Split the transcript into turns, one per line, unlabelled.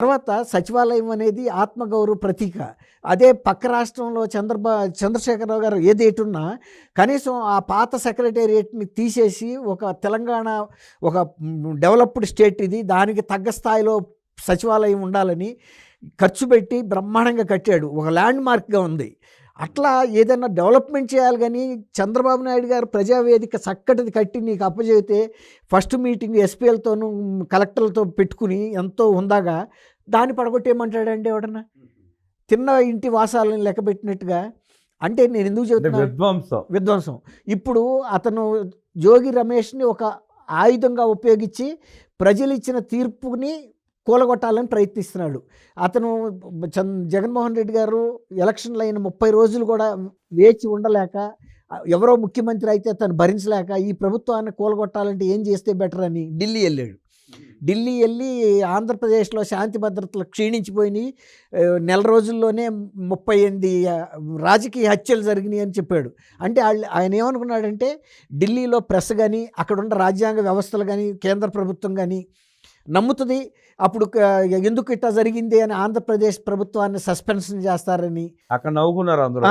తర్వాత సచివాలయం అనేది ఆత్మగౌరవ ప్రతీక. అదే పక్క రాష్ట్రంలో చంద్రశేఖరరావు గారు ఏదేటున్నా కనీసం ఆ పాత సెక్రటేరియట్‌ని తీసేసి ఒక తెలంగాణ ఒక డెవలప్డ్ స్టేట్ ఇది. దానికి తగ్గ స్థాయిలో సచివాలయం ఉండాలని ఖర్చు పెట్టి బ్రహ్మాండంగా కట్టాడు. ఒక ల్యాండ్ మార్క్‌గా ఉంది. అట్లా ఏదైనా డెవలప్‌మెంట్ చేయాలి గానీ, చంద్రబాబు నాయుడు గారు ప్రజావేదిక చక్కటిది కట్టి నీకు అప్పజెబితే ఫస్ట్ మీటింగ్ ఎస్పీలతోనూ, కలెక్టర్లతో పెట్టుకుని ఎంతో హుందాగా దాన్ని పడగొట్టేయమంటాడండి ఎవడన్నా? తిన్న ఇంటి వాసాలను లెక్కబెట్టినట్టుగా. అంటే నేను ఎందుకు
అంటే
చెప్తున్నా విధ్వంసం. ఇప్పుడు అతను జోగి రమేష్‌ని ఒక ఆయుధంగా ఉపయోగించి ప్రజలిచ్చిన తీర్పుని కూలగొట్టాలని ప్రయత్నిస్తున్నాడు. అతను జగన్మోహన్ రెడ్డి గారు ఎలక్షన్లు అయిన 30 రోజులు కూడా వేచి ఉండలేక, ఎవరో ముఖ్యమంత్రి అయితే తను భరించలేక ఈ ప్రభుత్వాన్ని కూలగొట్టాలంటే ఏం చేస్తే బెటర్ అని ఢిల్లీ వెళ్ళాడు. ఢిల్లీ వెళ్ళి ఆంధ్రప్రదేశ్లో శాంతి భద్రతలు క్షీణించిపోయినాయి, నెల రోజుల్లోనే 38 రాజకీయ హత్యలు జరిగినాయి అని చెప్పాడు. అంటే ఆయన ఏమనుకున్నాడంటే ఢిల్లీలో ప్రెస్ కానీ, అక్కడున్న రాజ్యాంగ వ్యవస్థలు కానీ, కేంద్ర ప్రభుత్వం కానీ నమ్ముతుంది. అప్పుడు ఎందుకు ఇట్లా జరిగింది అని ఆంధ్రప్రదేశ్ ప్రభుత్వాన్ని సస్పెన్షన్ చేస్తారని
అక్కడ నవ్వుకున్నారు అందరూ.